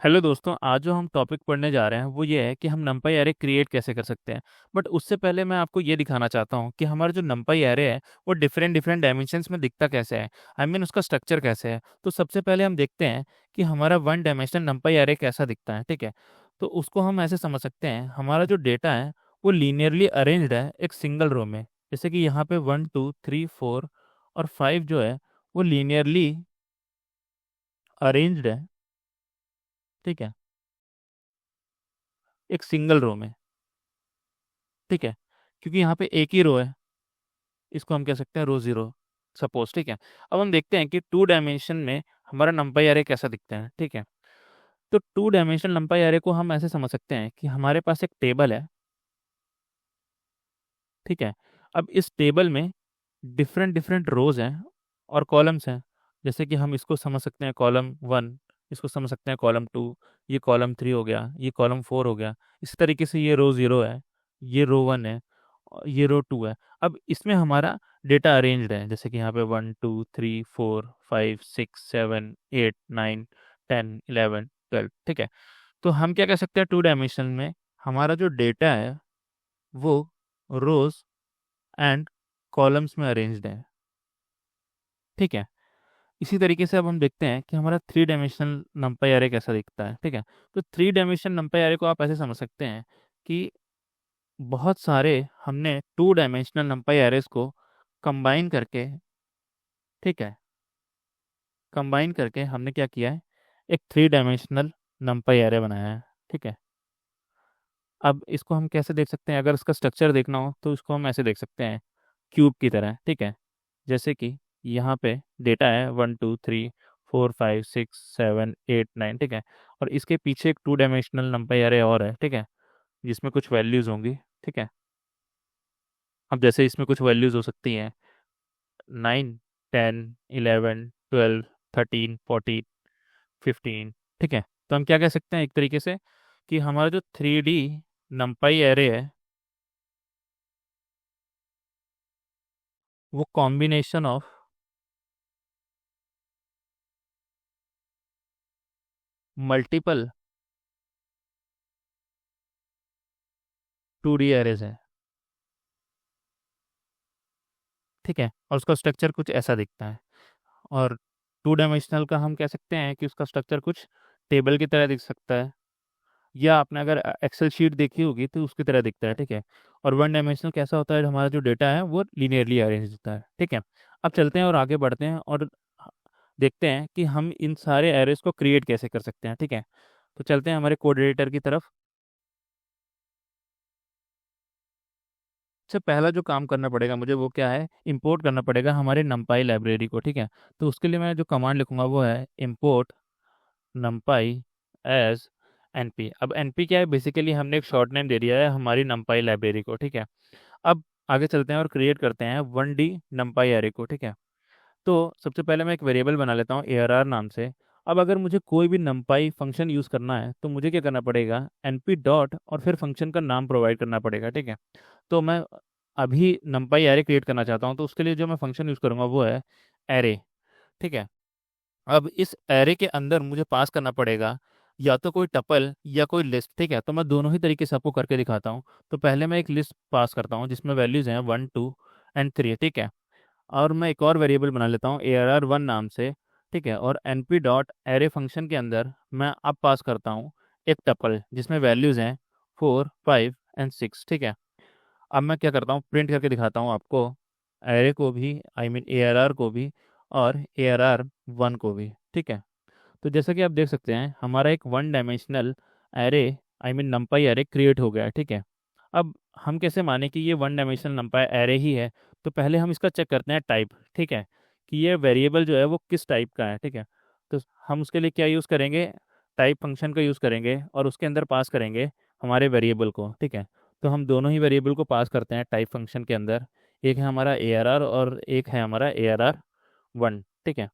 Hello दोस्तों, आज जो हम टॉपिक पढ़ने जा रहे हैं वो ये है कि हम numpy एरे क्रिएट कैसे कर सकते हैं। बट उससे पहले मैं आपको ये दिखाना चाहता हूँ कि हमारा जो numpy एरे है वो डिफरेंट डिफरेंट डायमेंशंस में दिखता कैसे है। उसका स्ट्रक्चर कैसे है। तो सबसे पहले हम देखते हैं कि हमारा वन डायमेंशनल numpy एरे कैसा दिखता है। ठीक है, तो उसको हम ऐसे समझ सकते हैं, हमारा जो डेटा है वो लीनियरली अरेंज्ड है एक सिंगल रो में। जैसे कि यहाँ पे 1 2 3 4 और 5 जो है वो लीनियरली अरेंज्ड है। ठीक है, एक सिंगल रो में। ठीक है, क्योंकि यहाँ पे एक ही रो है, इसको हम कह सकते हैं रो जीरो सपोज। ठीक है, अब हम देखते हैं कि टू डायमेंशन में हमारा नंपाई एरे कैसा दिखता है। ठीक है, तो टू डायमेंशनल नंपाई एरे को हम ऐसे समझ सकते हैं कि हमारे पास एक टेबल है। ठीक है, अब इस टेबल में डिफरेंट डिफरेंट रोज हैं और कॉलम्स हैं। जैसे कि हम इसको समझ सकते हैं कॉलम वन, इसको समझ सकते हैं कॉलम टू, ये कॉलम थ्री हो गया, ये कॉलम फोर हो गया। इस तरीके से ये रो जीरो है, ये रो वन है, और ये रो टू है। अब इसमें हमारा डेटा अरेंज्ड है, जैसे कि यहाँ पे 1 2 3 4 5 6 7 8 9 10 11 12। ठीक है, तो हम क्या कह सकते हैं, टू डायमेंशन में हमारा जो डेटा है वो रोज एंड कॉलम्स में अरेंज्ड है। ठीक है, इसी तरीके से अब हम देखते हैं कि हमारा थ्री डायमेंशनल नंपाई एरे कैसा दिखता है। ठीक है, तो थ्री डायमेंशनल नंपाई एरे को आप ऐसे समझ सकते हैं कि बहुत सारे हमने टू डायमेंशनल नंपाई एरेस को कंबाइन करके, ठीक है, कंबाइन करके हमने क्या किया है, एक थ्री डायमेंशनल नंपाई एरे बनाया है। ठीक है, अब इसको हम कैसे देख सकते हैं, अगर इसका स्ट्रक्चर देखना हो तो इसको हम ऐसे देख सकते हैं, क्यूब की तरह। ठीक है, जैसे कि यहाँ पे डेटा है 1 2 3 4 5 6 7 8 9। ठीक है, और इसके पीछे एक टू डायमेंशनल नंपाई एरे और है। ठीक है, जिसमें कुछ वैल्यूज होंगी। ठीक है, अब जैसे इसमें कुछ वैल्यूज हो सकती हैं 9 10 11 12 13 14 15। ठीक है, तो हम क्या कह सकते हैं एक तरीके से कि हमारा जो थ्री डी नंपाई एरे है वो combination of multiple two D arrays है। ठीक है, और उसका स्ट्रक्चर कुछ ऐसा दिखता है। और टू डायमेंशनल का हम कह सकते हैं कि उसका स्ट्रक्चर कुछ टेबल की तरह दिख सकता है, या आपने अगर एक्सेल शीट देखी होगी तो उसकी तरह दिखता है। ठीक है, और वन डायमेंशनल कैसा होता है, हमारा जो डेटा है वो लीनियरली अरेंज होता है। ठीक है, अब चलते हैं और आगे बढ़ते हैं और देखते हैं कि हम इन सारे एरेस को क्रिएट कैसे कर सकते हैं। ठीक है, तो चलते हैं हमारे कोड एडिटर की तरफ। सबसे पहला जो काम करना पड़ेगा मुझे वो क्या है, इंपोर्ट करना पड़ेगा हमारे numpy लाइब्रेरी को। ठीक है, तो उसके लिए मैं जो कमांड लिखूंगा वो है import numpy एज np। अब np क्या है, बेसिकली हमने एक शॉर्ट नेम दे दिया है हमारी numpy लाइब्रेरी को। ठीक है, अब आगे चलते हैं और क्रिएट करते हैं 1D numpy एरे को। ठीक है, तो सबसे पहले मैं एक वेरिएबल बना लेता हूँ arr नाम से। अब अगर मुझे कोई भी numpy फंक्शन यूज़ करना है तो मुझे क्या करना पड़ेगा, np डॉट और फिर फंक्शन का नाम प्रोवाइड करना पड़ेगा। ठीक है, तो मैं अभी numpy एरे क्रिएट करना चाहता हूँ, तो उसके लिए जो मैं फंक्शन यूज़ करूँगा वो है एरे। ठीक है, अब इस एरे के अंदर मुझे पास करना पड़ेगा या तो कोई टपल या कोई लिस्ट। ठीक है, तो मैं दोनों ही तरीके से आपको करके दिखाता हूँ। तो पहले मैं एक लिस्ट पास करता हूँ जिसमें वैल्यूज हैं 1 2 एंड 3। ठीक है, और मैं एक और वेरिएबल बना लेता हूँ arr1 नाम से। ठीक है, और np डॉट एरे फंक्शन के अंदर मैं अब पास करता हूँ एक टपल जिसमें वैल्यूज हैं 4 5 एंड 6। ठीक है, अब मैं क्या करता हूँ, प्रिंट करके दिखाता हूँ आपको, एरे को भी, arr को भी, और arr1 को भी। ठीक है, तो जैसा कि आप देख सकते हैं हमारा एक one dimensional array, नंपाई array create हो गया है। ठीक है, अब हम कैसे माने कि ये वन डायमेंशनल नंपाई एरे ही है, तो पहले हम इसका चेक करते हैं टाइप। ठीक है, कि ये वेरिएबल जो है वो किस टाइप का है। ठीक है, तो हम उसके लिए क्या यूज़ करेंगे, टाइप फंक्शन का यूज़ करेंगे और उसके अंदर पास करेंगे हमारे वेरिएबल को। ठीक है, तो हम दोनों ही वेरिएबल को पास करते हैं टाइप फंक्शन के अंदर। एक है हमारा arr और एक है हमारा arr1। ठीक है,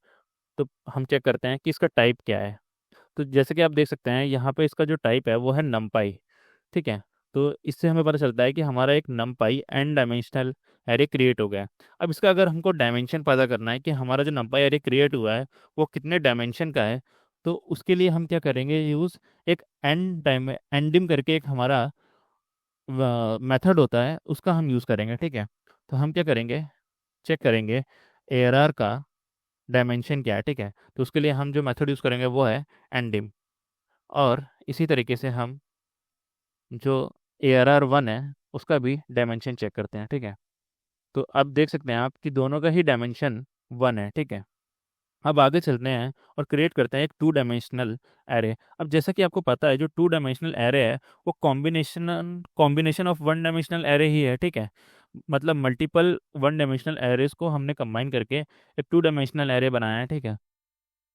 तो हम चेक करते हैं कि इसका टाइप क्या है। तो जैसे कि आप देख सकते हैं यहाँ पे इसका जो टाइप है वो है नमपाई। ठीक है, तो इससे हमें पता चलता है कि हमारा एक NumPy n dimensional array create हो गया है। अब इसका अगर हमको डायमेंशन पता करना है कि हमारा जो नमपाई एरे क्रिएट हुआ है वो कितने डायमेंशन का है, तो उसके लिए हम क्या करेंगे यूज़, एक एंडिम करके एक हमारा मेथड होता है, उसका हम यूज़ करेंगे, ठीक है। तो हम क्या करेंगे, चेक करेंगे एआरआर का डायमेंशन क्या है, ठीक है। तो उसके लिए हम जो मेथड यूज़ करेंगे वो है एंडिम। और इसी तरीके से हम जो ARR1 है उसका भी डायमेंशन चेक करते हैं, ठीक है। तो अब देख सकते हैं आप कि दोनों का ही डायमेंशन 1 है, ठीक है। अब आगे चलते हैं और क्रिएट करते हैं एक 2 डायमेंशनल एरे। अब जैसा कि आपको पता है जो 2 डायमेंशनल एरे है वो कॉम्बिनेशन ऑफ 1 डायमेंशनल एरे ही है, ठीक है। मतलब मल्टीपल 1 डायमेंशनल एरेज को हमने कंबाइन करके एक 2 डायमेंशनल एरे बनाया है, ठीक है।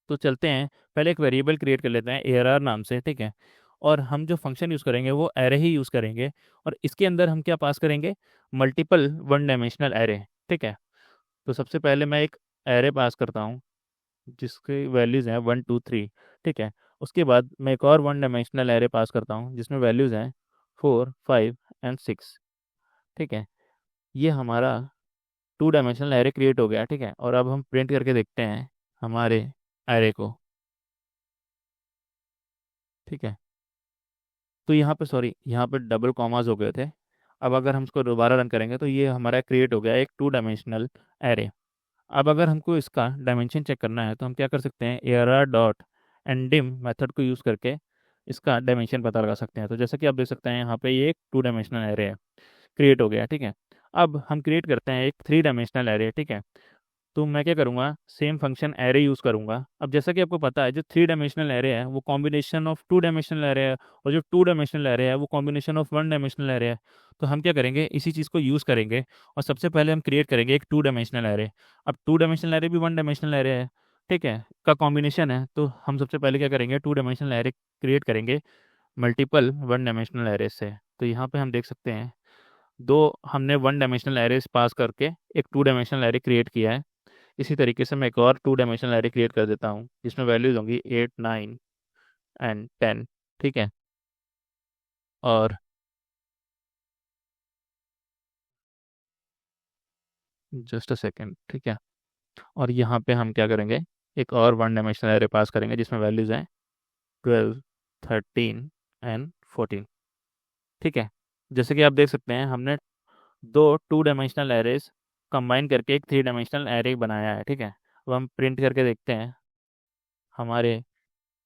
तो चलते हैं, पहले एक वेरिएबल क्रिएट कर लेते हैं ARR नाम से, ठीक है। और हम जो फंक्शन यूज़ करेंगे वो एरे ही यूज़ करेंगे, और इसके अंदर हम क्या पास करेंगे, मल्टीपल 1 डायमेंशनल एरे, ठीक है। तो सबसे पहले मैं एक एरे पास करता हूँ जिसकी वैल्यूज़ हैं 1 2 3, ठीक है। उसके बाद मैं एक और 1 डायमेंशनल एरे पास करता हूँ जिसमें वैल्यूज़ हैं 4 5 and 6, ठीक है। ये हमारा 2 डायमेंशनल एरे क्रिएट हो गया, ठीक है। और अब हम प्रिंट करके देखते हैं हमारे एरे को, ठीक है। तो यहाँ पे सॉरी, यहाँ पे डबल कॉमास हो गए थे। अब अगर हम इसको दोबारा रन करेंगे तो ये हमारा क्रिएट हो गया एक 2 डायमेंशनल एरे। अब अगर हमको इसका डायमेंशन चेक करना है तो हम क्या कर सकते हैं, ARR.ndim मेथड को यूज़ करके इसका डायमेंशन पता लगा सकते हैं। तो जैसे कि आप देख सकते हैं यहाँ पे ये एक 2 डायमेंशनल एरे है, क्रिएट हो गया, ठीक है। अब हम क्रिएट करते हैं एक 3 डायमेंशनल एरे, ठीक है। तो मैं क्या करूँगा, सेम फंक्शन एरे यूज़ करूँगा। अब जैसा कि आपको पता है जो 3 डायमेंशनल एरे है वो कॉम्बिनेशन ऑफ 2 डायमेंशनल एरे है, और जो 2 डायमेंशनल एरे है वो कॉम्बिनेशन ऑफ 1 डायमेंशनल एरे है। तो हम क्या करेंगे, इसी चीज़ को यूज़ करेंगे और सबसे पहले हम क्रिएट करेंगे एक 2 डायमेंशनल एरे। अब 2 डायमेंशनल एरे भी 1 डायमेंशनल एरे है, ठीक है, का कॉम्बिनेशन है। तो हम सबसे पहले क्या करेंगे, 2 डायमेंशनल एरे क्रिएट करेंगे मल्टीपल 1 डायमेंशनल एरे से। तो यहाँ पे हम देख सकते हैं दो हमने 1 डायमेंशनल एरेज पास करके एक 2 डायमेंशनल एरे क्रिएट किया है। इसी तरीके से मैं एक और 2 डायमेंशनल एरे क्रिएट कर देता हूँ जिसमें वैल्यूज होंगी 8 9 and 10, ठीक है। और जस्ट अ सेकेंड, ठीक है। और यहाँ पे हम क्या करेंगे, एक और 1 डायमेंशनल एरे पास करेंगे जिसमें वैल्यूज हैं 12 13 and 14, ठीक है। जैसे कि आप देख सकते हैं हमने दो 2 डायमेंशनल एरेज कंबाइन करके एक 3 डायमेंशनल एरे बनाया है, ठीक है। अब हम प्रिंट करके देखते हैं हमारे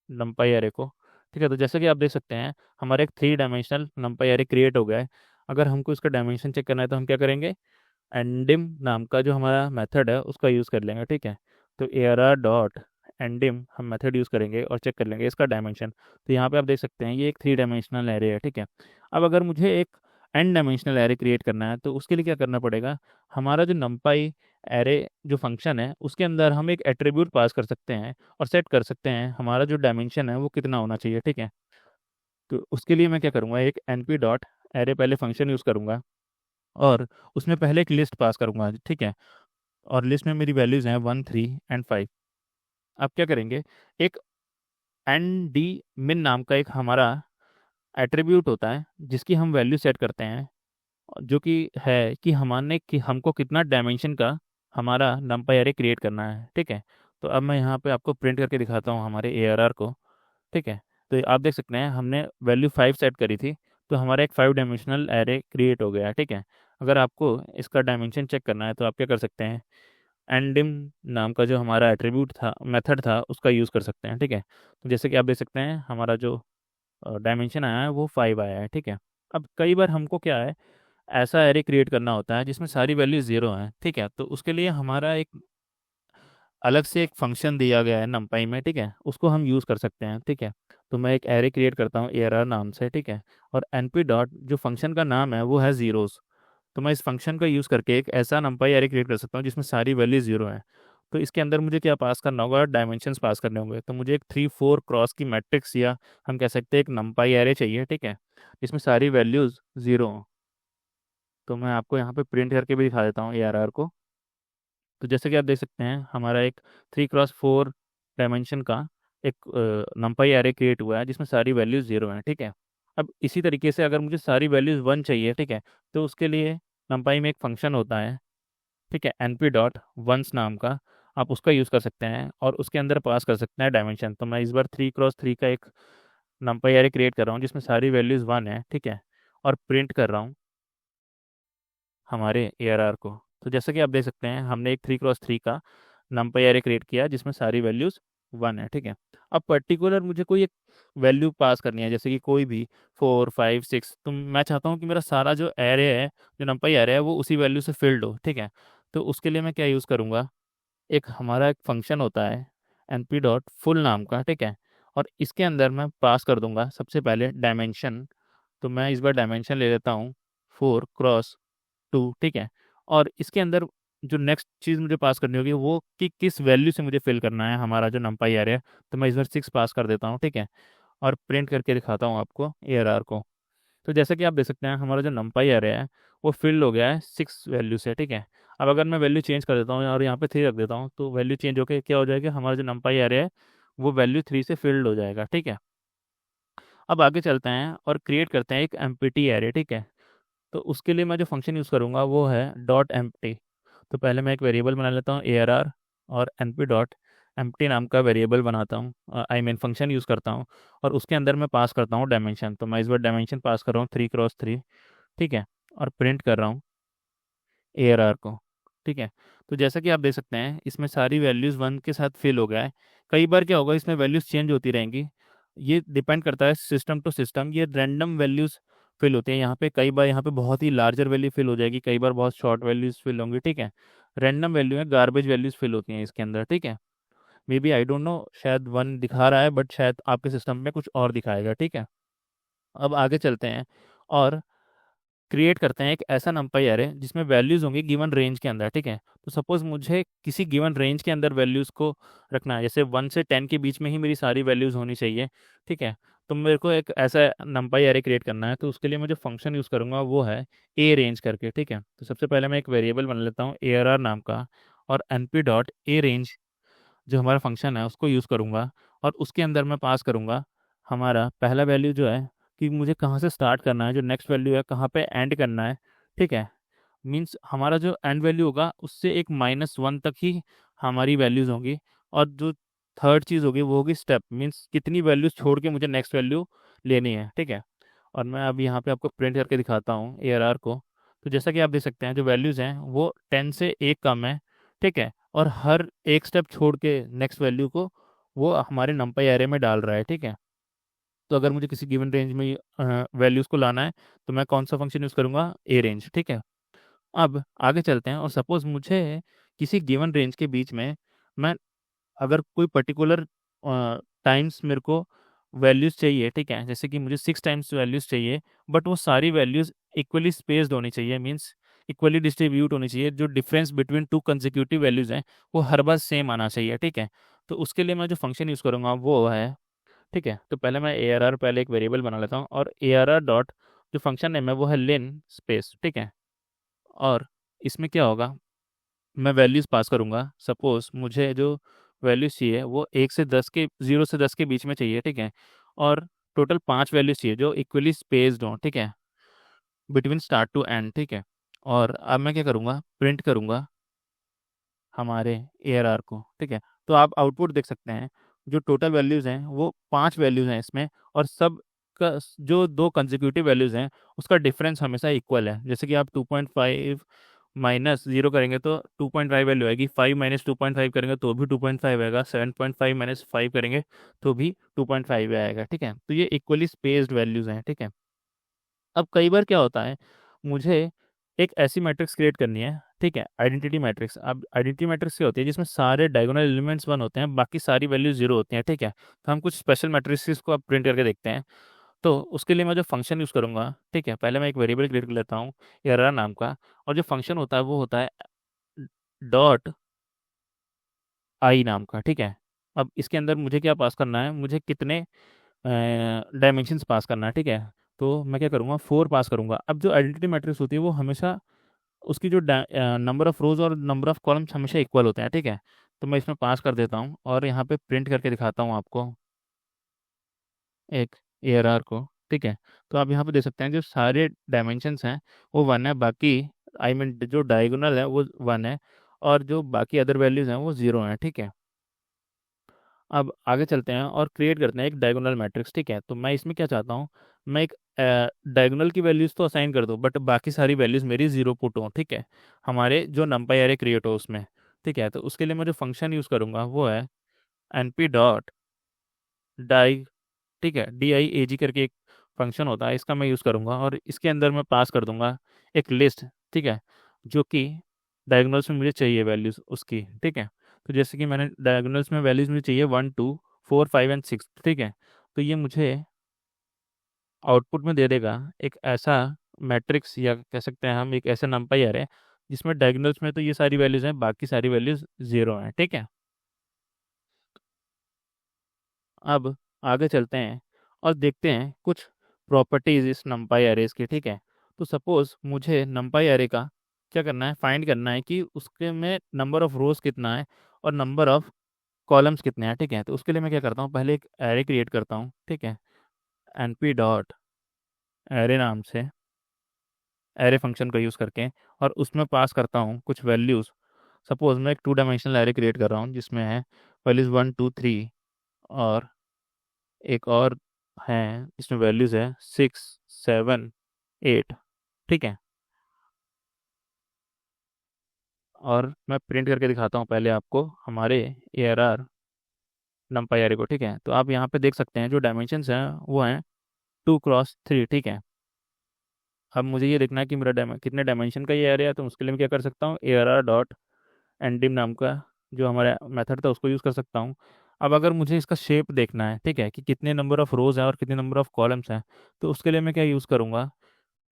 नंपाई एरे को, ठीक है। तो जैसे कि आप देख सकते हैं हमारा एक 3 डायमेंशनल नंपाई एरे क्रिएट हो गया है। अगर हमको इसका डायमेंशन चेक करना है तो हम क्या करेंगे, एंडिम नाम का जो हमारा मेथड है उसका यूज़ कर लेंगे, ठीक है। तो ARR.ndim हम मेथड यूज़ करेंगे और चेक कर लेंगे इसका डायमेंशन। तो यहाँ पे आप देख सकते हैं ये एक 3 डायमेंशनल एरे है, ठीक है। अब अगर मुझे एक N डायमेंशनल एरे क्रिएट करना है तो उसके लिए क्या करना पड़ेगा, हमारा जो numpy एरे जो फंक्शन है उसके अंदर हम एक एट्रीब्यूट पास कर सकते हैं और सेट कर सकते हैं हमारा जो डायमेंशन है वो कितना होना चाहिए, ठीक है। तो उसके लिए मैं क्या करूँगा, एक np.array पहले फंक्शन यूज़ करूँगा और उसमें पहले एक लिस्ट पास करूँगा, ठीक है। और लिस्ट में मेरी वैल्यूज़ हैं 1 3 and 5। अब क्या करेंगे, एक एन डी मिन नाम का एक हमारा एट्रीब्यूट होता है जिसकी हम वैल्यू सेट करते हैं, जो कि है कि हमारे कि हमको कितना डायमेंशन का हमारा नंपाई एरे क्रिएट करना है, ठीक है। तो अब मैं यहाँ पे आपको प्रिंट करके दिखाता हूँ हमारे ARR को, ठीक है। तो आप देख सकते हैं हमने वैल्यू 5 सेट करी थी, तो हमारा एक 5 डायमेंशनल एरे क्रिएट हो गया है, ठीक है। अगर आपको इसका डायमेंशन चेक करना है तो आप क्या कर सकते हैं, एंडिम नाम का जो हमारा एट्रीब्यूट था, मेथड था, उसका यूज़ कर सकते हैं, ठीक है। तो जैसे कि आप देख सकते हैं हमारा जो डायमेंशन आया है वो 5 आया है, ठीक है। अब कई बार हमको क्या है, ऐसा एरे क्रिएट करना होता है जिसमें सारी वैल्यू 0 हैं, ठीक है। तो उसके लिए हमारा एक अलग से एक फंक्शन दिया गया है नंपाई में, ठीक है, उसको हम यूज़ कर सकते हैं, ठीक है। तो मैं एक एरे क्रिएट करता हूँ ARR नाम से, ठीक है। और np डॉट जो फंक्शन का नाम है वो है ज़ीरोज़। तो मैं इस फंक्शन का यूज़ करके एक ऐसा नंपाई एरे क्रिएट कर सकता हूँ जिसमें सारी वैल्यू 0 है। तो इसके अंदर मुझे क्या पास करना होगा, डायमेंशंस पास करने होंगे। तो मुझे एक 3 4 क्रॉस की मैट्रिक्स या हम कह सकते हैं एक नंपाई एरे चाहिए, ठीक है, जिसमें सारी वैल्यूज़ 0 हों। तो मैं आपको यहाँ पे प्रिंट करके भी दिखा देता हूँ ARR को। तो जैसे कि आप देख सकते हैं हमारा एक 3 क्रॉस 4 डायमेंशन का एक नंपाई एरे क्रिएट हुआ है जिसमें सारी वैल्यूज 0 हैं, ठीक है। अब इसी तरीके से अगर मुझे सारी वैल्यूज 1 चाहिए, ठीक है, तो उसके लिए नंपाई में एक फंक्शन होता है, ठीक है, np डॉट वंस नाम का। आप उसका यूज़ कर सकते हैं और उसके अंदर पास कर सकते हैं डायमेंशन। तो मैं इस बार 3x3 का एक नंपाई एरे क्रिएट कर रहा हूँ जिसमें सारी वैल्यूज़ 1 है, ठीक है, और प्रिंट कर रहा हूँ हमारे ARR को। तो जैसे कि आप देख सकते हैं हमने एक 3x3 का नंपाई एरे क्रिएट किया जिसमें सारी वैल्यूज़ 1 है, ठीक है। अब पर्टिकुलर मुझे कोई एक वैल्यू पास करनी है, जैसे कि कोई भी 4 5 6, तो मैं चाहता हूँ कि मेरा सारा जो एरे है, जो नंपाई एरे है, वो उसी वैल्यू से फिल्ड हो, ठीक है। तो उसके लिए मैं क्या यूज़ करूँगा, एक हमारा एक फंक्शन होता है np डॉट फुल नाम का, ठीक है। और इसके अंदर मैं पास कर दूंगा सबसे पहले डायमेंशन। तो मैं इस बार डायमेंशन ले लेता हूँ 4x2, ठीक है। और इसके अंदर जो नेक्स्ट चीज़ मुझे पास करनी होगी वो कि किस वैल्यू से मुझे फिल करना है हमारा जो नंपाई एरे है। तो मैं इस बार 6 पास कर देता हूँ, ठीक है, और प्रिंट करके दिखाता हूँ आपको ARR को। तो जैसा कि आप देख सकते हैं हमारा जो नंपाई एरे है वो फिल हो गया है 6 वैल्यू से, ठीक है। अब अगर मैं वैल्यू चेंज कर देता हूँ और यहाँ पे 3 रख देता हूँ तो वैल्यू चेंज होकर क्या हो जाएगा, हमारा जो नंपाई एरे है वो वैल्यू 3 से फिल्ड हो जाएगा, ठीक है। अब आगे चलते हैं और क्रिएट करते हैं एक एम्प्टी एरे, ठीक है। तो उसके लिए मैं जो फंक्शन यूज़ करूँगा वो है डॉट एम्प्टी। तो पहले मैं एक वेरिएबल बना लेता हूँ ARR, और np डॉट एम्प्टी नाम का वेरिएबल बनाता हूँ, आई मीन फंक्शन यूज़ करता हूँ, और उसके अंदर मैं पास करता हूँ डायमेंशन। तो मैं इस बार डायमेंशन पास कर रहा हूँ 3x3, ठीक है, और प्रिंट कर रहा हूँ ARR को, ठीक है। तो जैसा कि आप देख सकते हैं इसमें सारी वैल्यूज़ 1 के साथ फिल हो गया है। कई बार क्या होगा, इसमें वैल्यूज़ चेंज होती रहेंगी, ये डिपेंड करता है सिस्टम टू सिस्टम, ये रैंडम वैल्यूज़ फिल होती हैं यहाँ पे। कई बार यहाँ पे बहुत ही लार्जर वैल्यू फिल हो जाएगी, कई बार बहुत शॉर्ट वैल्यूज़ फिल होंगी, ठीक है। रैंडम वैल्यू है, गार्बेज वैल्यूज़ फिल होती हैं इसके अंदर, ठीक है। Maybe I don't know, शायद 1 दिखा रहा है बट शायद आपके सिस्टम में कुछ और दिखाएगा, ठीक है। अब आगे चलते हैं और क्रिएट करते हैं एक ऐसा नंपाई एरे जिसमें वैल्यूज होंगी गिवन रेंज के अंदर, ठीक है। तो सपोज मुझे किसी गिवन रेंज के अंदर वैल्यूज को रखना है, जैसे 1 से 10 के बीच में ही मेरी सारी वैल्यूज होनी चाहिए, ठीक है। तो मेरे को एक ऐसा नंपाई एरे क्रिएट करना है, तो उसके लिए मैं जो फंक्शन यूज़ करूंगा वो है ए रेंज करके, ठीक है। तो सबसे पहले मैं एक वेरिएबल बना लेता हूँ ARR नाम का, और np डॉट ए रेंज जो हमारा फंक्शन है उसको यूज़ करूँगा, और उसके अंदर मैं पास करूँगा हमारा पहला वैल्यू जो है कि मुझे कहाँ से स्टार्ट करना है, जो नेक्स्ट वैल्यू है कहाँ पे एंड करना है, ठीक है। मीन्स हमारा जो एंड वैल्यू होगा उससे एक -1 तक ही हमारी वैल्यूज़ होंगी, और जो थर्ड चीज़ होगी वो होगी स्टेप, मीन्स कितनी वैल्यूज़ छोड़ के मुझे नेक्स्ट वैल्यू लेनी है, ठीक है। और मैं अब यहाँ पे आपको प्रिंट करके दिखाता हूँ ARR को। तो जैसा कि आप देख सकते हैं जो वैल्यूज़ हैं वो 10 से एक कम है, ठीक है, और हर एक स्टेप छोड़ के नेक्स्ट वैल्यू को वो हमारे नंपाई एरे में डाल रहा है, ठीक है। तो अगर मुझे किसी गिवन रेंज में वैल्यूज़ को लाना है तो मैं कौन सा फंक्शन यूज़ करूँगा, ए रेंज, ठीक है। अब आगे चलते हैं और सपोज मुझे किसी गिवन रेंज के बीच में मैं अगर कोई पर्टिकुलर टाइम्स मेरे को वैल्यूज़ चाहिए, ठीक है, जैसे कि मुझे 6 टाइम्स वैल्यूज़ चाहिए, बट वो सारी वैल्यूज़ इक्वली स्पेस्ड होनी चाहिए, मीन्स इक्वली डिस्ट्रीब्यूट होनी चाहिए, जो difference between two consecutive values हैं वो हर बार सेम आना चाहिए, ठीक है। तो उसके लिए मैं जो फंक्शन यूज़ करूँगा वो है, ठीक है, तो पहले मैं ARR पहले एक वेरिएबल बना लेता हूँ, और ARR डॉट जो फंक्शन नेम है वो है लेन स्पेस, ठीक है। और इसमें क्या होगा, मैं वैल्यूज़ पास करूँगा। सपोज मुझे जो वैल्यूज़ चाहिए वो 1 से 10 के 0 से 10 के बीच में चाहिए, ठीक है। और टोटल 5 वैल्यूज़ चाहिए जो इक्वली स्पेस्ड हों, ठीक है, बिटवीन स्टार्ट टू एंड, ठीक है। और अब मैं क्या करूँगा, प्रिंट करूँगा हमारे ARR को, ठीक है। तो आप आउटपुट देख सकते हैं जो टोटल वैल्यूज़ हैं वो 5 वैल्यूज़ हैं इसमें, और सब का जो दो कंसेक्यूटिव वैल्यूज़ हैं उसका डिफरेंस हमेशा इक्वल है। जैसे कि आप 2.5 -0 करेंगे तो 2.5 वैल्यू आएगी, 5 -2.5 करेंगे तो भी 2.5 आएगा, 7.5 -5 करेंगे तो भी 2.5 आएगा, ठीक है। तो ये इक्वली स्पेस्ड वैल्यूज़ हैं, ठीक है। अब कई बार क्या होता है, मुझे एक ऐसी मैट्रिक्स क्रिएट करनी है, ठीक है, आइडेंटिटी मैट्रिक्स। अब आइडेंटिटी मैट्रिक्स क्या होती है, जिसमें सारे डायगोनल एलिमेंट्स 1 होते हैं, बाकी सारी वैल्यू 0 होती हैं, ठीक है। तो हम कुछ स्पेशल मैट्रिक्स को अब प्रिंट करके देखते हैं। तो उसके लिए मैं जो फंक्शन यूज़ करूँगा, ठीक है, पहले मैं एक वेरिएबल क्रिएट कर लेता हूँ एरर नाम का, और जो फंक्शन होता है वो होता है डॉट आई नाम का, ठीक है। अब इसके अंदर मुझे क्या पास करना है, मुझे कितने डायमेंशंस पास करना है, ठीक है। तो मैं क्या करूँगा, 4 पास करूँगा। अब जो आइडेंटिटी मैट्रिक्स होती है वो हमेशा उसकी जो नंबर ऑफ रोज और नंबर ऑफ कॉलम्स हमेशा इक्वल होते हैं, ठीक है। तो मैं इसमें पास कर देता हूँ और यहाँ पे प्रिंट करके दिखाता हूँ आपको एक ARR को, ठीक है। तो आप यहाँ पे देख सकते हैं जो सारे डायमेंशंस हैं वो 1 है, बाकी आई मीन जो डायगोनल है वो 1 है, और जो बाकी अदर वैल्यूज़ हैं वो ज़ीरो हैं, ठीक है। अब आगे चलते हैं और क्रिएट करते हैं एक डायगोनल मैट्रिक्स, ठीक है। तो मैं इसमें क्या चाहता हूँ, मैं एक डायगोनल की वैल्यूज़ तो असाइन कर दूँ, बट बाकी सारी वैल्यूज़ मेरी ज़ीरो पुट हों, ठीक है, हमारे जो नंपाई एरे क्रिएट हो उसमें, ठीक है। तो उसके लिए मैं जो फंक्शन यूज़ करूँगा वो है np डॉट डाई, ठीक है, DIAG करके एक फंक्शन होता है, इसका मैं यूज़ करूँगा और इसके अंदर मैं पास कर दूंगा एक लिस्ट, ठीक है, जो कि डायगोनल्स में मुझे चाहिए वैल्यूज़ उसकी, ठीक है। तो जैसे कि मैंने डायगोनल्स में वैल्यूज़ मुझे चाहिए 1 2 4 5 एंड 6, ठीक है। तो ये मुझे आउटपुट में दे देगा एक ऐसा मैट्रिक्स, या कह सकते हैं हम एक ऐसा नंपाई एरे जिसमें डायगोनल्स में तो ये सारी वैल्यूज़ हैं, बाकी सारी वैल्यूज़ ज़ीरो हैं, ठीक है। अब आगे चलते हैं और देखते हैं कुछ प्रॉपर्टीज इस नंपाई एरेज की, ठीक है। तो सपोज मुझे नंपाई एरे का क्या करना है, फाइंड करना है कि उसके में नंबर ऑफ रोज कितना है और नंबर ऑफ कॉलम्स कितने हैं, ठीक है। तो उसके लिए मैं क्या करता हूँ, पहले एक एरे क्रिएट करता हूँ, ठीक है, np डॉट एरे नाम से, एरे फंक्शन का यूज़ करके, और उसमें पास करता हूँ कुछ वैल्यूज़। सपोज मैं एक 2 डायमेंशनल एरे क्रिएट कर रहा हूँ जिसमें है वैल्यूज़ 1 2 3, और एक और है इसमें वैल्यूज है 6 7 8, ठीक है। और मैं प्रिंट करके दिखाता हूँ पहले आपको हमारे ARR नंपाई एरे को, ठीक है। तो आप यहाँ पे देख सकते हैं जो डायमेंशंस हैं वो हैं 2 × 3, ठीक है। अब मुझे ये देखना है कि मेरा कितने डायमेंशन का ये एरे है, तो उसके लिए मैं क्या कर सकता हूँ, ARR डॉट एंडिम नाम का जो हमारा मेथड था उसको यूज़ कर सकता हूँ। अब अगर मुझे इसका शेप देखना है, ठीक है, कि कितने नंबर ऑफ रोज हैं और कितने नंबर ऑफ कॉलम्स हैं, तो उसके लिए मैं क्या यूज़ करूँगा,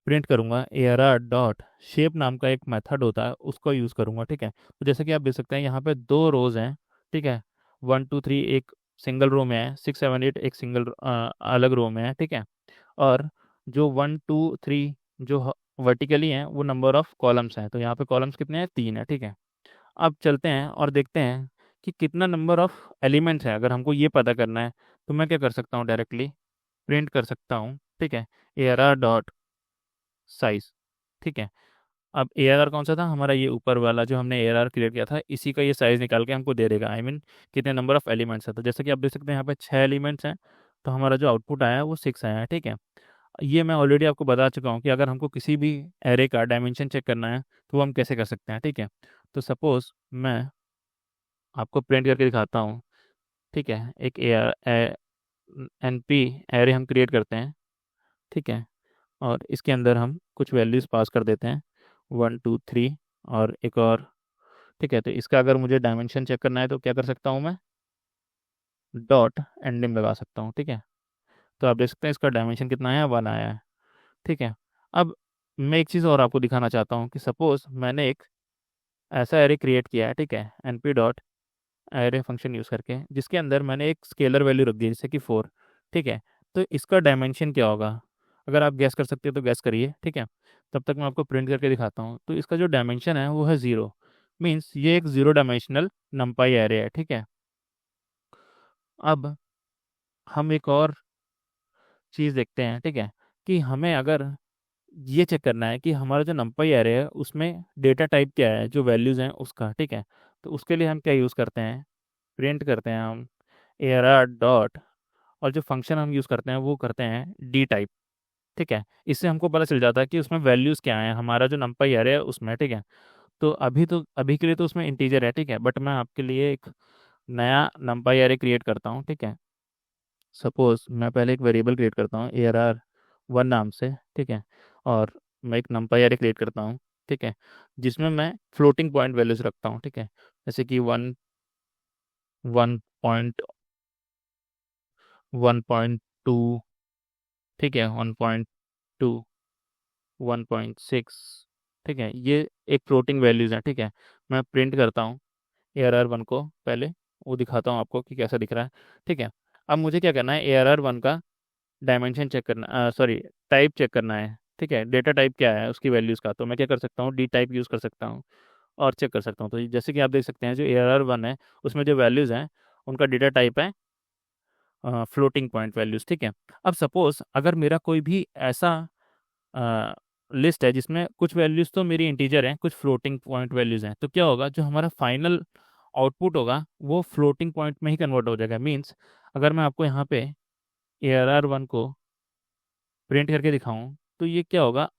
प्रिंट करूंगा ARR डॉट शेप नाम का एक मेथड होता है, उसको यूज़ करूंगा, ठीक है। तो जैसे कि आप देख सकते हैं यहाँ पे दो रोज हैं, ठीक है, 1 2 3 एक सिंगल रो में है, 6 7 8 एक सिंगल अलग रो में है, ठीक है। और जो 1 2 3 जो वर्टिकली हैं वो नंबर ऑफ कॉलम्स हैं, तो यहाँ पे कॉलम्स कितने हैं, 3 है, ठीक है। अब चलते हैं और देखते हैं कि कितना नंबर ऑफ एलिमेंट्स है। अगर हमको ये पता करना है तो मैं क्या कर सकता हूँ, डायरेक्टली प्रिंट कर सकता हूँ, ठीक है, ARR डॉट साइज, ठीक है। अब ARR कौन सा था हमारा, ये ऊपर वाला जो हमने ARR क्रिएट किया था, इसी का ये साइज निकाल के हमको दे देगा, कितने नंबर ऑफ एलिमेंट्स है। तो जैसे कि आप देख सकते हैं यहाँ पे 6 एलिमेंट्स हैं, तो हमारा जो आउटपुट आया है वो 6 आया है, ठीक है। ये मैं ऑलरेडी आपको बता चुका हूँ कि अगर हमको किसी भी एरे का डायमेंशन चेक करना है तो वो हम कैसे कर सकते हैं, ठीक है। तो सपोज मैं आपको प्रिंट करके दिखाता हूँ, ठीक है, एक NP एरे हम क्रिएट करते हैं, ठीक है, और इसके अंदर हम कुछ वैल्यूज़ पास कर देते हैं 1 2 3 और एक और, ठीक है। तो इसका अगर मुझे डायमेंशन चेक करना है तो क्या कर सकता हूँ, मैं डॉट एंडिंग लगा सकता हूँ, ठीक है। तो आप देख सकते हैं इसका डायमेंशन कितना आया है, 1 आया है, ठीक है। अब मैं एक चीज़ और आपको दिखाना चाहता हूँ कि सपोज मैंने एक ऐसा एरे क्रिएट किया है, ठीक है, np dot array function use करके, जिसके अंदर मैंने एक स्केलर वैल्यू रख दी जैसे कि 4, ठीक है। तो इसका डायमेंशन क्या होगा, अगर आप गैस कर सकते हो तो गैस करिए, ठीक है। तब तक मैं आपको प्रिंट करके दिखाता हूँ। तो इसका जो डायमेंशन है वो है 0, मीन्स ये एक 0 डायमेंशनल नंपाई एरे है, ठीक है। अब हम एक और चीज़ देखते हैं, ठीक है, कि हमें अगर ये चेक करना है कि हमारा जो नंपाई एरे है उसमें डेटा टाइप क्या है, जो वैल्यूज़ हैं उसका, ठीक है। तो उसके लिए हम क्या यूज़ करते हैं, प्रिंट करते हैं हम ARR डॉट, और जो फंक्शन हम यूज़ करते हैं वो करते हैं डी टाइप, ठीक है। इससे हमको पता चल जाता है कि उसमें वैल्यूज़ क्या है हमारा जो नंपाई एरे है उसमें, ठीक है। तो अभी के लिए तो उसमें इंटीजर है, ठीक है, बट मैं आपके लिए एक नया नंपाई एरे क्रिएट करता हूँ, ठीक है। सपोज मैं पहले एक वेरिएबल क्रिएट करता हूँ ARR 1 नाम से, ठीक है, और मैं एक नंपाई एरे क्रिएट करता हूँ, ठीक है, जिसमें मैं फ्लोटिंग पॉइंट वैल्यूज रखता हूँ, ठीक है, जैसे कि 1 1.1.2, ठीक है, 1.2, 1.6, ठीक है, ये एक फ्लोटिंग वैल्यूज है, ठीक है। मैं प्रिंट करता हूँ ARR 1 को पहले, वो दिखाता हूँ आपको कि कैसा दिख रहा है, ठीक है। अब मुझे क्या करना है, ARR 1 का डायमेंशन चेक करना, सॉरी, टाइप चेक करना है, ठीक है, डेटा टाइप क्या है उसकी वैल्यूज़ का। तो मैं क्या कर सकता हूँ, डी टाइप यूज़ कर सकता हूँ और चेक कर सकता हूँ। तो जैसे कि आप देख सकते हैं जो ARR 1 है उसमें जो वैल्यूज़ हैं उनका डेटा टाइप है फ्लोटिंग पॉइंट वैल्यूज़, ठीक है। अब सपोज अगर मेरा कोई भी ऐसा लिस्ट है जिसमें कुछ वैल्यूज़ तो मेरी इंटीजर हैं, कुछ फ्लोटिंग पॉइंट वैल्यूज़ हैं, तो क्या होगा, जो हमारा फाइनल आउटपुट होगा वो फ्लोटिंग पॉइंट में ही कन्वर्ट हो जाएगा। मीन्स अगर मैं आपको यहाँ पे ARR1 को प्रिंट करके दिखाऊं तो ये क्या होगा,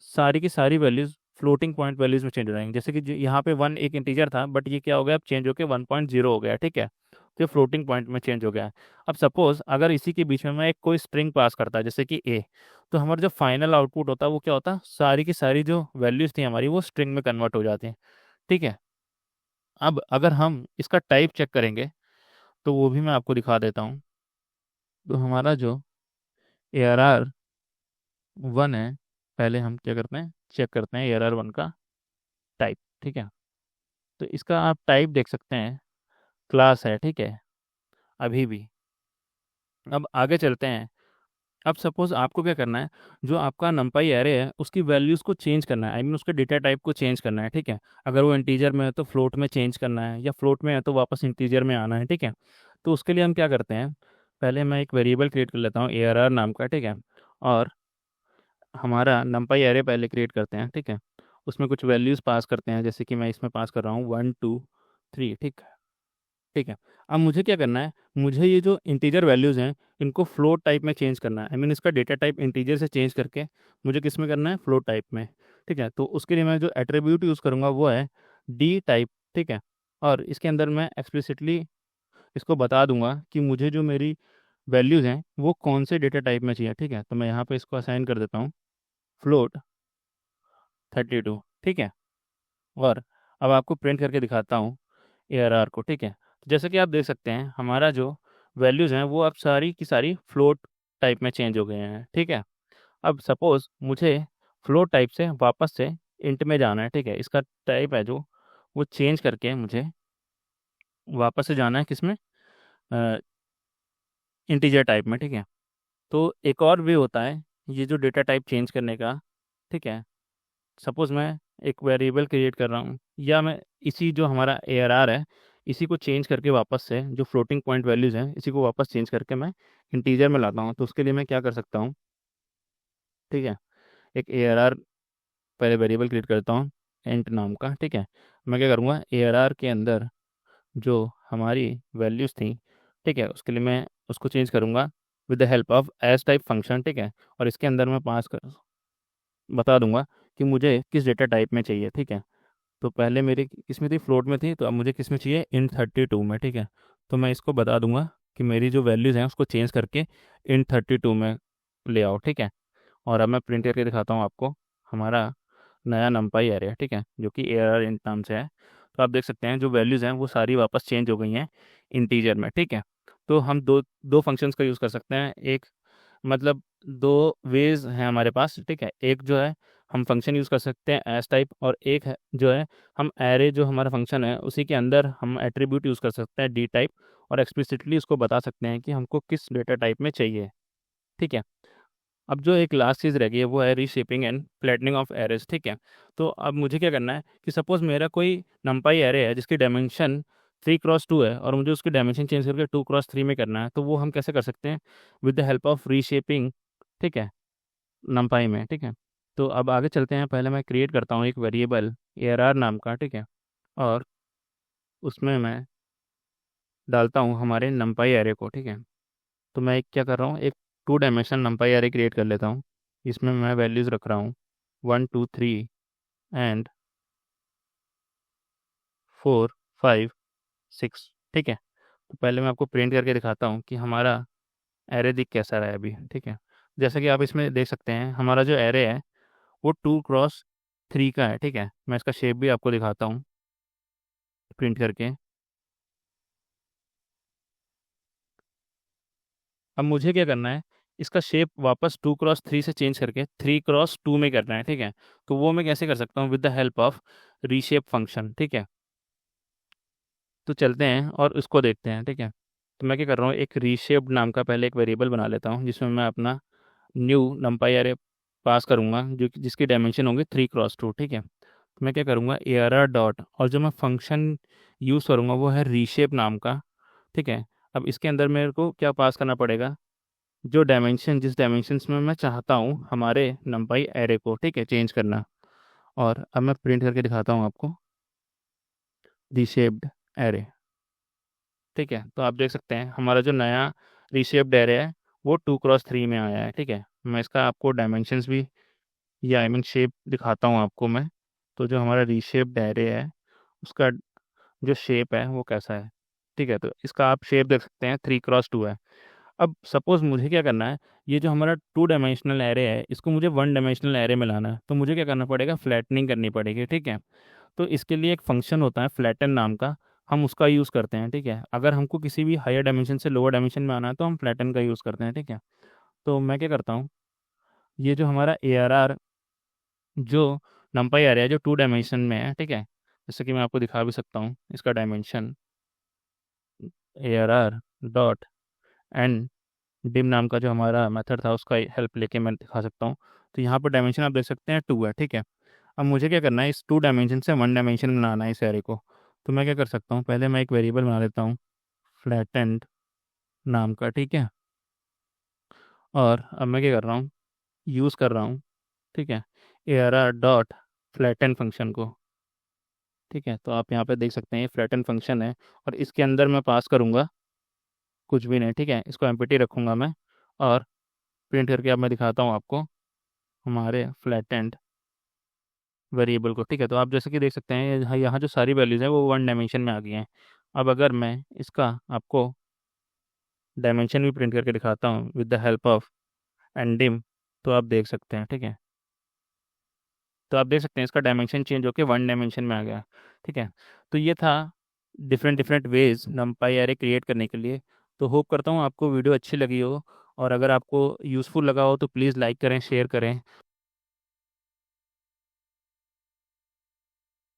सारी की सारी वैल्यूज फ्लोटिंग पॉइंट वैल्यूज में चेंज हो जाएंगी। जैसे कि यहाँ पे 1 एक इंटीजर था, बट ये क्या हो गया, अब चेंज होकर 1.0 हो गया, ठीक है। तो ये फ्लोटिंग पॉइंट में चेंज हो गया है। अब सपोज अगर इसी के बीच में मैं एक कोई स्ट्रिंग पास करता जैसे कि ए, तो हमारा जो फाइनल आउटपुट होता है वो क्या होता, सारी की सारी जो वैल्यूज थी हमारी वो स्ट्रिंग में कन्वर्ट हो जाती हैं, ठीक है। अब अगर हम इसका टाइप चेक करेंगे तो वो भी मैं आपको दिखा देता हूँ। तो हमारा जो ARR1 है, पहले हम क्या करते हैं, चेक करते हैं ARR1 का टाइप, ठीक है। तो इसका आप टाइप देख सकते हैं, क्लास है, ठीक है, अभी भी। अब आगे चलते हैं। अब सपोज आपको क्या करना है, जो आपका नंपाई एरे है उसकी वैल्यूज़ को चेंज करना है, आई मीन उसके डेटा टाइप को चेंज करना है, ठीक है। अगर वो इंटीजर में है तो फ्लोट में चेंज करना है, या फ्लोट में है तो वापस इंटीजर में आना है, ठीक है। तो उसके लिए हम क्या करते हैं, पहले मैं एक वेरिएबल क्रिएट कर लेता हूँ ARR नाम का, ठीक है। और हमारा नंपाई एरे पहले क्रिएट करते हैं, ठीक है। उसमें कुछ वैल्यूज़ पास करते हैं, जैसे कि मैं इसमें पास कर रहा हूँ 1 2 3, ठीक है, ठीक है। अब मुझे क्या करना है, मुझे ये जो इंटीजर वैल्यूज़ हैं इनको फ्लोट टाइप में चेंज करना है, आई मीन इसका डेटा टाइप इंटीजर से चेंज करके मुझे किस में करना है, फ्लोट टाइप में, ठीक है। तो उसके लिए मैं जो एट्रीब्यूट यूज़ करूँगा वो है डी टाइप, ठीक है। और इसके अंदर मैं एक्सप्लिसिटली इसको बता दूंगा कि मुझे जो मेरी वैल्यूज़ हैं वो कौन से डेटा टाइप में चाहिए, ठीक है। तो मैं यहाँ पे इसको असाइन कर देता हूँ फ्लोट 32, ठीक है। और अब आपको प्रिंट करके दिखाता हूँ ARR को, ठीक है। तो जैसे कि आप देख सकते हैं हमारा जो वैल्यूज़ हैं वो अब सारी की सारी फ्लोट टाइप में चेंज हो गए हैं, ठीक है। अब सपोज मुझे फ्लोट टाइप से वापस से इंट में जाना है, ठीक है। इसका टाइप है जो वो चेंज करके मुझे वापस से जाना है किसमें, इंटीजर टाइप में, ठीक है। तो एक और वे होता है ये जो डेटा टाइप चेंज करने का, ठीक है। सपोज मैं एक वेरिएबल क्रिएट कर रहा हूँ, या मैं इसी जो हमारा ARR है इसी को चेंज करके वापस से जो फ्लोटिंग पॉइंट वैल्यूज़ हैं इसी को वापस चेंज करके मैं इंटीजर में लाता हूँ। तो उसके लिए मैं क्या कर सकता हूँ, ठीक है, एक ARR पहले वेरिएबल क्रिएट करता हूँ इंट नाम का, ठीक है। मैं क्या करूँगा, ARR के अंदर जो हमारी वैल्यूज़ थी, ठीक है, उसके लिए मैं उसको चेंज करूँगा with the help of as type function, ठीक है। और इसके अंदर मैं पास कर बता दूंगा कि मुझे किस डेटा टाइप में चाहिए, ठीक है। तो पहले मेरी किस में थी, फ्लोट में थी, तो अब मुझे किस में चाहिए, int 32 में, ठीक है। तो मैं इसको बता दूंगा कि मेरी जो वैल्यूज़ हैं उसको चेंज करके int 32 में ले आओ, ठीक है। और अब मैं प्रिंट करके दिखाता हूँ आपको हमारा नया नंपाई एरे है, ठीक है, जो कि ARR int नाम से है। तो आप देख सकते हैं जो वैल्यूज़ हैं वो सारी वापस चेंज हो गई हैं इंटीजर में, ठीक है। तो हम दो दो फंक्शंस का यूज़ कर सकते हैं, एक मतलब दो वेज हैं हमारे पास, ठीक है। एक जो है हम फंक्शन यूज़ कर सकते हैं एस टाइप, और एक है जो है हम एरे जो हमारा फंक्शन है उसी के अंदर हम एट्रीब्यूट यूज़ कर सकते हैं डी टाइप, और एक्सप्लिसिटली उसको बता सकते हैं कि हमको किस डेटा टाइप में चाहिए, ठीक है। अब जो एक लास्ट चीज़ रह गई है वो है reshaping and flattening of arrays, ठीक है। तो अब मुझे क्या करना है कि सपोज मेरा कोई नंपाई एरे है जिसकी डायमेंशन 3x2 है, और मुझे उसकी डायमेंशन चेंज करके 2x3 में करना है, तो वो हम कैसे कर सकते हैं, with the help of reshaping, ठीक है, नंपाई में, ठीक है। तो अब आगे चलते हैं, पहले मैं क्रिएट करता हूँ एक वेरिएबल ARR नाम का, ठीक है। और उसमें मैं डालता हूँ हमारे नंपाई एरे को, ठीक है। तो मैं एक क्या कर रहा हूँ, एक 2 डायमेंशनल नंपाई एरे क्रिएट कर लेता हूँ। इसमें मैं वैल्यूज़ रख रहा हूँ 1 2 3 एंड 4 5 6, ठीक है। तो पहले मैं आपको प्रिंट करके दिखाता हूँ कि हमारा एरे दिख कैसा रहा है अभी, ठीक है। जैसा कि आप इसमें देख सकते हैं हमारा जो एरे है वो 2x3 का है, ठीक है। मैं इसका शेप भी आपको दिखाता हूँ प्रिंट करके। अब मुझे क्या करना है, इसका शेप वापस 2x3 से चेंज करके 3x2 में करना है, ठीक है। तो वो मैं कैसे कर सकता हूँ, with the help of reshape function, ठीक है। तो चलते हैं और उसको देखते हैं, ठीक है। तो मैं क्या कर रहा हूँ, एक रीशेप्ड नाम का पहले एक वेरिएबल बना लेता हूँ जिसमें मैं अपना न्यू नंपाई एरे पास करूँगा जो जिसकी डायमेंशन होंगे 3x2, ठीक है। तो मैं क्या करूँगा, ARR डॉट, और जो मैं फंक्शन यूज़ करूँगा वो है रीशेप नाम का, ठीक है। अब इसके अंदर मेरे को क्या पास करना पड़ेगा, जो डायमेंशन जिस डायमेंशंस में मैं चाहता हूँ हमारे नंपाई एरे को, ठीक है, चेंज करना। और अब मैं प्रिंट करके दिखाता हूँ आपको रीशेप्ड एरे। ठीक है, तो आप देख सकते हैं हमारा जो नया रीशेप्ड एरे है वो 2x3 में आया है। ठीक है, मैं इसका आपको डायमेंशंस भी या आई मीन शेप दिखाता हूँ आपको मैं। तो जो हमारा रीशेप्ड एरे है उसका जो शेप है वो कैसा है। ठीक है, तो इसका आप शेप देख सकते हैं 3x2 है। अब सपोज मुझे क्या करना है, ये जो हमारा 2 डायमेंशनल एरे है इसको मुझे 1 डायमेंशनल एरे में लाना है, तो मुझे क्या करना पड़ेगा, फ्लैटनिंग करनी पड़ेगी। ठीक है, तो इसके लिए एक फंक्शन होता है फ्लैटन नाम का, हम उसका यूज़ करते हैं। ठीक है, अगर हमको किसी भी हायर डायमेंशन से लोअर डायमेंशन में आना है तो हम फ्लैटन का यूज़ करते हैं। ठीक है, तो मैं क्या करता हूँ, ये जो हमारा ARR जो नंपाई एरे है जो 2 डायमेंशन में है, ठीक है, जैसे कि मैं आपको दिखा भी सकता हूँ इसका डायमेंशन ARR एंड डिम नाम का जो हमारा मेथड था उसका हेल्प लेके मैं दिखा सकता हूँ। तो यहाँ पर डायमेंशन आप देख सकते हैं 2 है। ठीक है, अब मुझे क्या करना है, इस 2 डायमेंशन से 1 डायमेंशन में बनाना है इस एरे को। तो मैं क्या कर सकता हूँ, पहले मैं एक वेरिएबल बना लेता हूँ फ्लैटेंड नाम का। ठीक है, और अब मैं क्या कर रहा हूँ, यूज़ कर रहा हूँ, ठीक है, ARR.flatten फंक्शन को। ठीक है, तो आप यहाँ पे देख सकते हैं ये फ्लैटन फंक्शन है और इसके अंदर मैं पास करूँगा कुछ भी नहीं। ठीक है, इसको एम्प्टी रखूँगा मैं और प्रिंट करके अब मैं दिखाता हूँ आपको हमारे फ्लैटेंड वेरिएबल को। ठीक है, तो आप जैसे कि देख सकते हैं यहाँ जो सारी वैल्यूज़ हैं वो 1 डायमेंशन में आ गई हैं। अब अगर मैं इसका आपको डायमेंशन भी प्रिंट करके दिखाता हूँ विद द हेल्प ऑफ एंडिम, तो आप देख सकते हैं। ठीक है, तो आप देख सकते हैं इसका डायमेंशन चेंज होकर 1 डायमेंशन में आ गया। ठीक है, तो ये था different different ways नंपाई array create करने के लिए। तो होप करता हूँ आपको वीडियो अच्छी लगी हो, और अगर आपको यूज़फुल लगा हो तो प्लीज़ लाइक करें, शेयर करें।